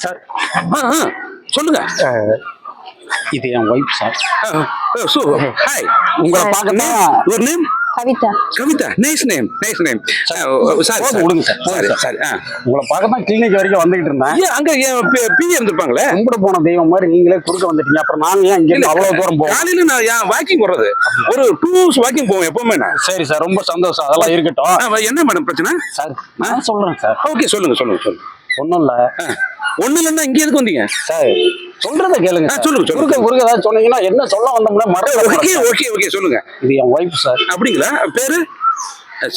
Sir சொல்லுங்க. இது என் wife sir. Hi, உங்களை பார்க்கணும். ஒரு name Kavitha. Kavitha, nice name, nice name. Sorry விடுங்க சார். சாரி. உங்களை பார்க்க தான் கிளினிக் வரைக்கும் வந்துகிட்டு இருந்தேன். ஏன் அங்க பிஏ இருந்திருப்பாங்களே? கும்பிட போன தெய்வம் மாதிரி நீங்களே குறுக்க வந்துட்டீங்க. அப்புறம் நாங்க ஏன் இங்க அவ்வளவு தூரம் போவோம்? காலையில நான் ஏன் வாக்கிங் போறது, ஒரு 2 hours வாக்கிங் போவேன் எப்பவுமே நான். சரி சார், ரொம்ப சந்தோஷம். அதெல்லாம் இருக்கட்டும். என்ன மேடம் பிரச்சனை சார்? நான் சொல்றேன் சார். ஓகே, சொல்லுங்க சொல்லுங்க சொல்லுங்க. ஒன்றும் இல்லை. ஒண்ணு இல்லைன்னா இங்க எதுக்கு வந்தீங்க சார்? சொல்றத கேளுங்க. சொல்லுங்க சொல்லுங்க. குறுக்க ஏதாவது சொன்னீங்கன்னா என்ன சொல்ல வந்தோம்னா மறந்து. ஓகே ஓகே ஓகே, சொல்லுங்க. இது என் ஒய்ஃப் சார். அப்படிங்களா? பேரு?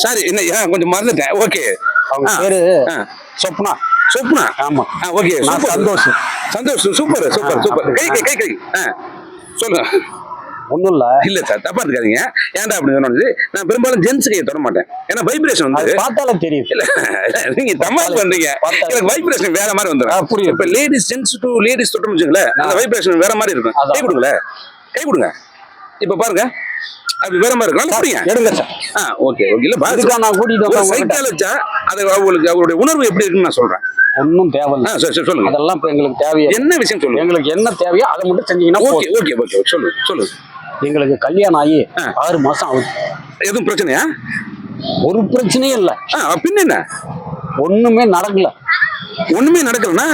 சாரி, என்ன கொஞ்சம் மறந்துட்டேன். ஓகே, அவங்க பேரு சொப்னா. சொப்னா? ஆமா. Okay, Santhosh. Santhosh, super super super. கை சொல்லுங்க. ஒன்றும் இல்லை. இல்ல சார், தப்பா இருக்காதீங்க. ஏன்டா அப்படி சொன்னது? நான் பெரும்பாலும் ஜென்ஸ் கையை தொட மாட்டேன். ஏன்னா வைப்ரேஷன் வந்து பார்த்தாலே தெரியும். இல்ல, நீங்க தமாஷ் பண்றீங்க. எனக்கு வைப்ரேஷன் வேற மாதிரி வந்துடும். புரியும். இப்ப லேடிஸ் ஜென்ஸ் டு லேடிஸ் தொட்டோம்னு வச்சுங்களேன், அந்த வைப்ரேஷன் வேற மாதிரி இருக்கும். கை கொடுங்களேன், கை கொடுங்க. இப்ப பாருங்க, அப்படி வேற மாதிரி இருக்கும். புரியுங்க, எடுங்க சார். Okay okay. இல்ல பாருங்க, நான் கூட்டிட்டு சைக்கிள் வச்சா அது அவங்களுக்கு அவருடைய உணர்வு எப்படி இருக்குன்னு நான் சொல்றேன். ஒன்றும் தேவையில்லை. சரி சொல்லுங்க. அதெல்லாம் இப்ப எங்களுக்கு தேவையா? என்ன விஷயம் சொல்லுங்க. எங்களுக்கு என்ன தேவையோ அதை மட்டும் செஞ்சீங்கன்னா ஓகே ஓகே ஓகே. சொல்லுங்க சொல்லுங்க. எங்களுக்கு கல்யாணம் ஆகி 6 மாசம் ஆகுது. எதுவும் பிரச்சனையா? ஒரு பிரச்சனையும் இல்லை. பின்ன என்ன? ஒண்ணுமே நடக்கல. ஒண்ணுமே நடக்கலன்னா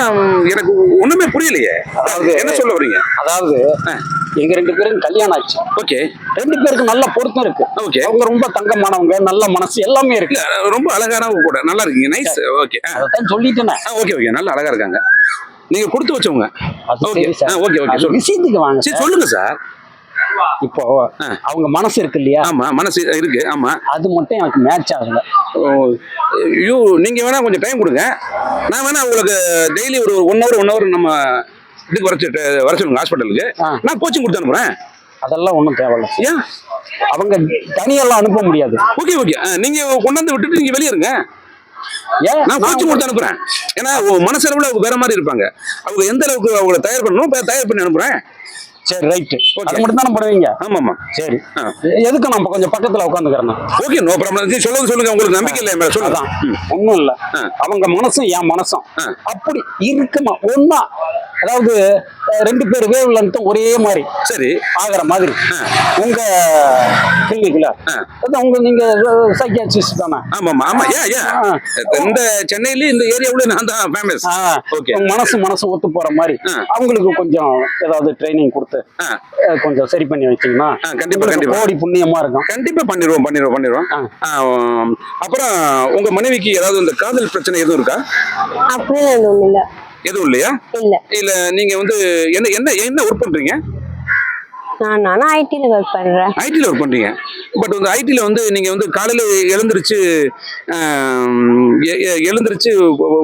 எனக்கு ஒண்ணுமே புரியலையே. அதாவது என்ன சொல்ல வரீங்க? அதாவது எங்க 2 பேரும் கல்யாணம் ஆச்சு. ஓகே. 2 பேருக்கும் நல்ல பொருத்தம் இருக்கு. ஓகே. அவங்க ரொம்ப தங்கமானவங்க, நல்ல மனசு எல்லாமே இருக்கு. ரொம்ப அழகானவங்க கூட, நல்லா இருக்கீங்க. நைஸ். ஓகே. அதான் சொல்லிட்டேனே. ஓகே ஓகே, நல்ல அழகா இருக்காங்க. நீங்க கொடுத்து வச்சவங்க. Okay okay okay. விஷயத்துக்கு வாங்க. சரி சொல்லுங்க சார். இப்போ அவங்க மனசு இருக்கு இல்லையா? ஆமா, மனசு இருக்கு. ஆமா, அது மட்டும் எனக்கு மேட்ச் ஆகல. நீங்க வேணா கொஞ்சம் டைம் கொடுங்க. நான் வேணா உங்களுக்கு டெய்லி ஒரு 1 hour நம்ம இதுக்கு வர சொல்லுங்க ஹாஸ்பிட்டலுக்கு. நான் கோச்சிங் கொடுத்து அனுப்புறேன். அதெல்லாம் ஒன்றும் தேவையில்ல. ஏன்? அவங்க தனியெல்லாம் அனுப்ப முடியாது. ஓகே ஓகே, நீங்க கொண்டாந்து விட்டுட்டு நீங்க வெளியே இருங்க. நான் கோச்சிங் கொடுத்து அனுப்புறேன். ஏன்னா மனசளவுல அவங்க வேற மாதிரி இருப்பாங்க. அவங்க எந்த அளவுக்கு அவங்களை தயார் பண்ணணும் தயார் பண்ணி அனுப்புறேன். சரி, ரைட்டு. அது மட்டும் தானே பண்ணுவீங்க? ஆமாம்மா. சரி, எதுக்கு நான் கொஞ்சம் பக்கத்துல உட்காந்துக்கிறேன். Okay, no problem. சொல்லுங்க. உங்களுக்கு நம்பிக்கை இல்லை மேல சொல்லுங்க. ஒன்றும் இல்லை. அவங்க மனசும் என் மனசும் அப்படி இருக்குமா ஒன்னா? அதாவது 2 பேர் வேவ் லென்த்தும் ஒரே மாதிரி சரி ஆகிற மாதிரி உங்க கிளினிக்ல நீங்க சைக்கியாட்ரிஸ்ட் தானே? ஆமாமா ஆமா. இந்த சென்னையில இந்த ஏரியாவுல நான் தான் ஃபேமஸ். ஓகே. மனசு ஒத்து போற மாதிரி அவங்களுக்கு கொஞ்சம் ஏதாவது ட்ரைனிங் கொடுத்து கொஞ்சம் சரி பண்ணி வச்சீங்கன்னா கண்டிப்பா கோடி புண்ணியமா இருக்கும். கண்டிப்பா பண்ணிடுவோம். அப்புறம் உங்க மனைவிக்கு ஏதாவது இந்த காதல் பிரச்சனை எதுவும் இருக்கா? அப்படியே எதுவும் இல்லையா? இல்ல. நீங்க வந்து என்ன ஒர்க் பண்றீங்க? நான் ஐடில ஒர்க் பண்றேன். ஐடில ஒர்க் பண்றீங்க. பட் வந்து ஐடில வந்து நீங்க வந்து காலையில எழுந்திருச்சு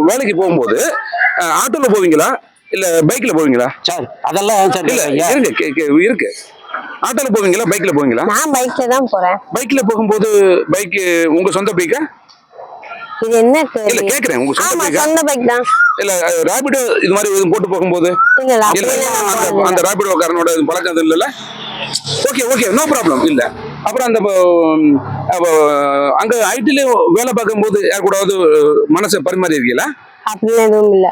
வேலைக்கு போகும்போது ஆட்டோல போவீங்களா இல்ல பைக்ல போவீங்களா? சார் அதெல்லாம் இருக்கு. ஆட்டோல போவீங்களா பைக்ல போவீங்களா? நான் பைக்ல தான் போறேன். பைக்ல போகும்போது பைக் உங்க சொந்த பைக்கா? இது என்ன இல்ல கேக்குறேன், உங்க சொந்த பைக் தான். இல்ல ராபிடோ இது மாதிரி போட்டு போகும்போது அந்த ராபிடோ காரனோட பழக்கம் இல்ல? Okay, no problem. இல்ல அப்புறம் அந்த அங்க ஐடில வேலை பார்க்கும் போது யார் கூடாவது மனசை பரிமாறி இருக்கீங்களா? அப்படின்னு எதுவும் இல்ல.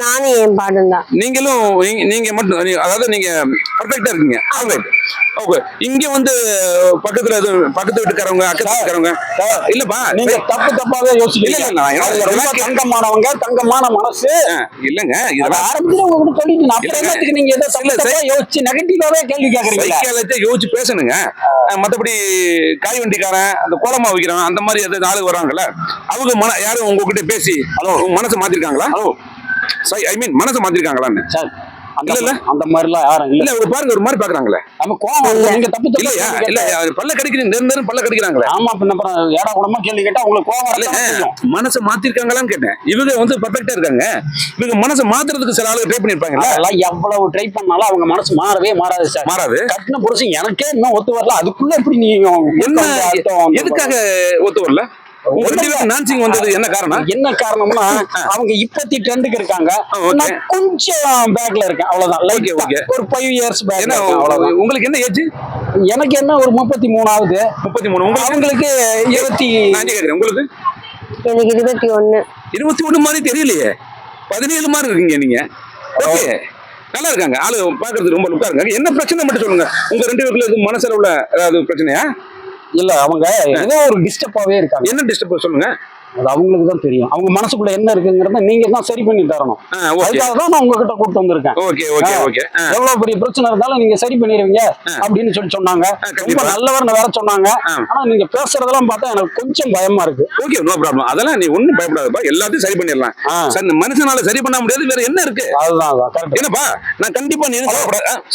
நானும் என் பாடும் தான். நீங்க மட்டும், அதாவது நீங்க பர்ஃபெக்ட்டா இருக்கீங்க. ஓகே. இங்க வந்து பக்கத்து வீட்டுக்காரவங்க அக்கத்து வீட்டுக்காரவங்க இல்லப்பா, நீங்க தப்பாவே யோசிக்கிறீங்க. தங்கமானவங்க, தங்கமான மனசு இல்லங்க. ஆரம்பத்துல உங்ககிட்ட சொல்லிட்டு அப்புறம் நீங்க எதை யோசிச்சு நெகட்டிவாவே கேள்வி கேட்கறீங்க. யோசிச்சு பேசணுங்க. மத்தபடி காய் வண்டிக்காரன், அந்த கோலமா வைக்கிறவன், அந்த மாதிரி ஏதாவது ஆளு வராங்கல்ல, அவங்க யாரும் உங்ககிட்ட பேசி ஹலோ மனசை மாத்திருக்காங்களா? ஹலோ ஐ மீன் மனசை மாத்திருக்காங்களான்னு? சார் அந்த மாதிரிலாம் யாரும் இல்ல. ஒரு பாருங்க, ஒரு மாதிரி பாக்குறாங்களே. நம்ம கோவம் நீங்க தப்பு இல்லையா? இல்ல பல்ல கடிக்கிறீங்க, பல்ல கடிக்கிறாங்களே. ஆமா, அப்புறம் ஏடா கூடமா கேள்வி கேட்டா உங்களுக்கு கோவம் இல்ல. மனசை மாத்திருக்காங்களான்னு கேட்டேன். இவங்க வந்து பர்ஃபெக்ட்டா இருக்காங்க. இவங்க மனசை மாத்துறதுக்கு சில ஆளு ட்ரை பண்ணிருப்பாங்க. அதெல்லாம் எவ்வளவு ட்ரை பண்ணாலும் அவங்க மனசு மாறாது சார். மாறாது. கட்டின புருஷன் எனக்கே இன்னும் ஒத்து வரல, அதுக்குள்ள எப்படி நீங்க என்ன எதுக்காக ஒத்து வரல? உங்க ரெண்டு பேரும் நான்சிங் வந்தது என்ன காரணம்? என்ன காரணம்னா அவங்க இப்பத்தி ட்ரெண்டுக்கு இருக்காங்க, நான் கொஞ்சம் பேக்ல இருக்கேன் அவ்வளவுதான். ஒரு 5 இயர்ஸ் பேக். அவ்வளவுதான். உங்களுக்கு என்ன ஏஜ்? எனக்கு என்ன ஒரு 33 ஆகுது. 33. அவங்களுக்கு 20. நான் கேக்குறேன் உங்களுக்கு? எனக்கு 21. 21 மாதிரி தெரியலையே, 17 மாதிரி இருக்கீங்க நீங்க. ஓகே, நல்லா இருக்காங்க, ஆளு பாக்குறது ரொம்ப லுக்கா இருக்காங்க. என்ன பிரச்சனை மட்டும் சொல்லுங்க. உங்க ரெண்டு பேருக்கு மனசளவுல ஏதாவது பிரச்சனையா? இல்ல, அவங்க ஏதோ ஒரு டிஸ்டர்பாவே இருக்காங்க. என்ன டிஸ்டர்ப் சொல்லுங்க. அது அவங்களுக்கு தான் தெரியும். அவங்க மனசுக்குள்ள என்ன இருக்குங்கிறத நீங்க தான் சரி பண்ணி தரணும். அதுக்காக தான் நான் உங்ககிட்ட கூப்பிட்டு வந்திருக்கேன். Okay okay okay. எவ்வளவு பெரிய பிரச்சனை இருந்தாலும் நீங்க சரி பண்ணிடுவீங்க அப்படின்னு சொன்னாங்க. ரொம்ப நல்லவர்னு வேற சொன்னாங்க. ஆனா நீங்க பேசுறதெல்லாம் பார்த்தா எனக்கு கொஞ்சம் பயமா இருக்கு. Okay, no problem. அதெல்லாம் நீ ஒண்ணும் பயப்படாதப்பா, எல்லாத்தையும் சரி பண்ணிடலாம். சார், மனுஷனால சரி பண்ண முடியாது, வேற என்ன இருக்கு? அதுதான் என்னப்பா, நான் கண்டிப்பா நீ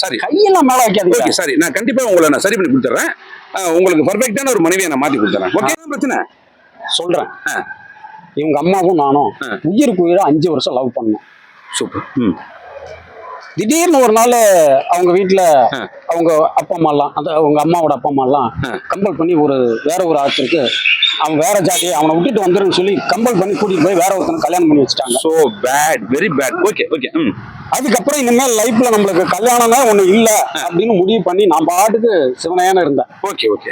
சாரி கையெல்லாம் மேல வைக்காதீங்க. ஓகே சாரி, நான் கண்டிப்பா உங்களை நான் சரி பண்ணி கொடுத்துறேன். உங்களுக்கு பர்ஃபெக்டான ஒரு மனைவியை நான் மாத்தி கொடுத்துறேன். ஓகே, பிரச்சனை சொல்றேன். இவங்க அம்மாவும் நானும் உயிருக்கு உயிரை 5 வருஷம் லவ் பண்ணோம். சூப்பர். திடீர்னு ஒரு நாள் அவங்க வீட்டுல அவங்க அப்பா அம்மா எல்லாம், அந்த அவங்க அம்மாவோட அப்பா அம்மா எல்லாம் கம்பல் பண்ணி வேற ஒரு ஆத்திற்கு அவன் வேற ஜாதி, அவனை விட்டுட்டு வந்துருன்னு சொல்லி கம்பல் பண்ணி கூட்டிட்டு போய் வேற ஒருத்தனை கல்யாணம் பண்ணி வச்சுட்டாங்க. So bad, very bad. Okay okay. அதுக்கப்புறம் இனிமேல் லைஃப்ல நம்மளுக்கு கல்யாணம் தான் ஒண்ணு இல்ல அப்படின்னு முடிவு பண்ணி நான் பாட்டுக்கு சிவனையான இருந்தேன். Okay okay.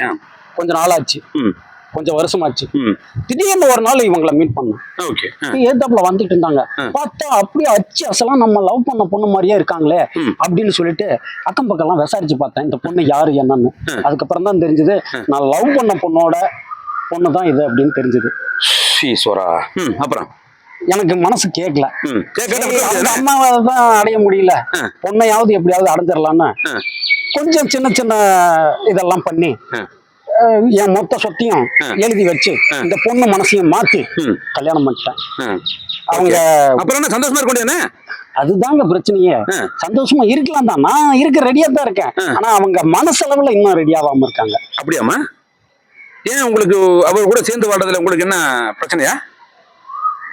கொஞ்ச நாளாச்சு, கொஞ்சம் வருஷமாச்சு. திடீர்னு ஒரு நாள் இவங்களை மீட் பண்ணோம். ஏத்தாப்புல வந்துட்டு இருந்தாங்க. பார்த்தா அப்படியே அச்சு அசலாம் நம்ம லவ் பண்ண பொண்ணு மாதிரியே இருக்காங்களே அப்படின்னு சொல்லிட்டு அக்கம் பக்கம் எல்லாம் விசாரிச்சு பார்த்தேன், இந்த பொண்ணு யாரு என்னன்னு. அதுக்கப்புறம் தான் தெரிஞ்சது நான் லவ் பண்ண பொண்ணோட பொண்ணு தான் இது அப்படின்னு தெரிஞ்சது. அப்புறம் எனக்கு மனசு கேட்கல, அம்மாவை தான் அடைய முடியல, பொண்ணையாவது எப்படியாவது அடைஞ்சிடலான்னு கொஞ்சம் சின்ன சின்ன இதெல்லாம் பண்ணி என் மொத்த சொத்தையும் எழுதி வச்சு இந்த பொண்ணு மனசையும் மாத்தி கல்யாணம் பண்ணிட்டேன். அவங்க அப்புறம் என்ன சந்தோஷமா இருக்க? அதுதாங்க பிரச்சனையே. சந்தோஷமா இருக்கலாம் தான், நான் இருக்க ரெடியா தான் இருக்கேன். ஆனா அவங்க மனசளவுல இன்னும் ரெடியாகாம இருக்காங்க. அப்படியாமா? ஏன் உங்களுக்கு அவர் கூட சேர்ந்து வாழ்றதுல உங்களுக்கு என்ன பிரச்சனையா?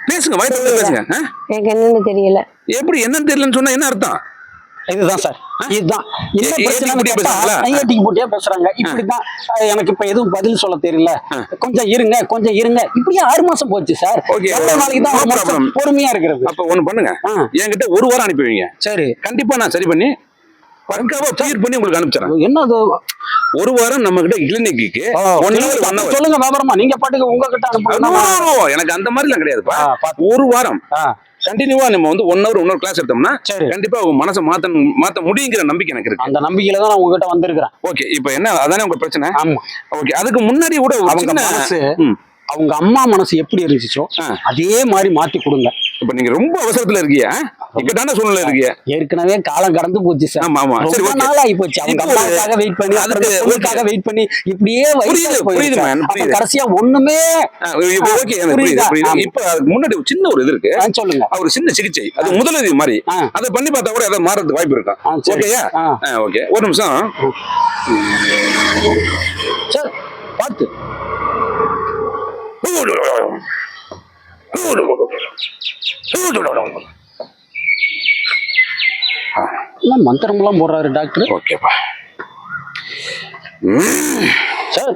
பேசுங்க, வயசுல பேசுங்க. எனக்கு என்னன்னு தெரியல. எப்படி என்னன்னு தெரியலன்னு சொன்னா என்ன அர்த்தம்? இதுதான் சார், இதுதான் என்ன பிரச்சனை போட்டியா பேசுறாங்க. இப்படிதான் எனக்கு இப்ப எதுவும் பதில் சொல்ல தெரியல, கொஞ்சம் இருங்க இப்படியே 6 மாசம் போச்சு சார். எவ்வளவு நாளைக்கு தான் பொறுமையா இருக்கிறது? அப்ப ஒண்ணு பண்ணுங்க, என்கிட்ட 1 வாரம் அனுப்பி வைங்க. சரி, கண்டிப்பா நான் சரி பண்ணி பக்காவா கிளியர் பண்ணி உங்களுக்கு அனுப்பிச்சிடறேன். என்னது 1 வாரம் நம்ம கிட்ட கிளினிக்கு சொல்லுங்க விவரமா, நீங்க பாட்டுக்கு உங்ககிட்ட அனுப்புங்க. எனக்கு அந்த மாதிரி எல்லாம் கிடையாதுப்பா. 1 வாரம் கண்டினியூவா நம்ம வந்து 1 hour இன்னொரு கிளாஸ் எடுத்தோம்னா கண்டிப்பா உங்க மனசை மாத்த முடியுங்கிற நம்பிக்கை எனக்கு இருக்கு. அந்த நம்பிக்கையில தான் நான் உங்ககிட்ட வந்திருக்கிறேன். ஓகே, இப்போ என்ன அதானே உங்க பிரச்சனை? ஆமா. ஓகே, அதுக்கு முன்னாடி கூட அவங்க மனசு, அவங்க அம்மா மனசு எப்படி இருந்துச்சோ அதே மாதிரி மாத்தி கொடுங்க. இப்ப நீங்க ரொம்ப அவசரத்துல இருக்கீங்க, இக்கட்டான சூழ்நிலை இருக்கீங்க. ஏற்கனவே காலம் கடந்து போச்சு சார். ஆமா, ரொம்ப நாள் ஆகி போச்சு. அவங்க அம்மாவுக்காக வெயிட் பண்ணி, அதுக்காக வெயிட் பண்ணி இப்படியே கடைசியா ஒண்ணுமே. ஓகே, இப்ப அதுக்கு முன்னாடி சின்ன ஒரு இது இருக்கு, சொல்லுங்க. ஒரு சின்ன சிகிச்சை, அது முதலுதவி மாதிரி, அதை பண்ணி பார்த்தா கூட அதை மாறதுக்கு வாய்ப்பு இருக்கா? ஓகேயா? ஓகே, ஒரு நிமிஷம் சார், பார்த்து மந்திரம்லாம் போடுறாரு டாக்டர். ஓகேப்பா சார்,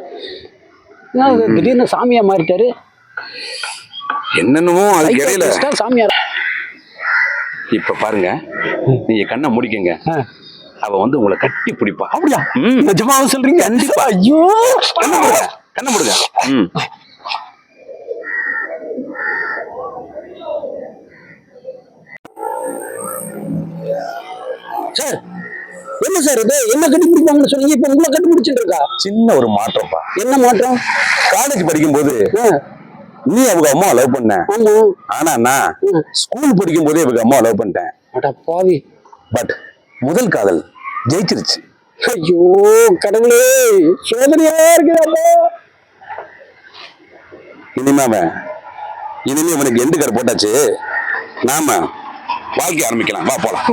திடீர்னு சாமியா மாறிட்டாரு. என்னென்னமோ அதுக்கு இடையில சாமியார். இப்ப பாருங்க, நீங்க கண்ணை முடிக்கங்க, அவ வந்து உங்களை கட்டி பிடிப்பா. அப்படியா? நிஜமாவே சொல்றீங்க? கண்டிப்பா. ஐயோ, கண்ணை முடுங்க. சார், என்ன சார் இது? என்ன கட்டி பிடிப்பாங்கன்னு சொன்னீங்க, இப்ப உங்களை கட்டி பிடிச்சிட்டு இருக்கா? சின்ன ஒரு மாற்றம்ப்பா. என்ன மாற்றம்? காலேஜ் படிக்கும் போது நீ அவங்க அம்மா லவ் பண்ண, ஆனா நான் ஸ்கூல் படிக்கும் போதே இவங்க அம்மா லவ் பண்ணிட்டேன். பாவி. பட் முதல் காதல் ஜெயிச்சிருச்சு. ஐயோ கடவுளே, சோதனையா இருக்கிறாங்க. இனிமே அவனுக்கு எண்டு கார்டு போட்டாச்சு, நாம வாழ்க்கை ஆரம்பிக்கலாம். வா போலாம்.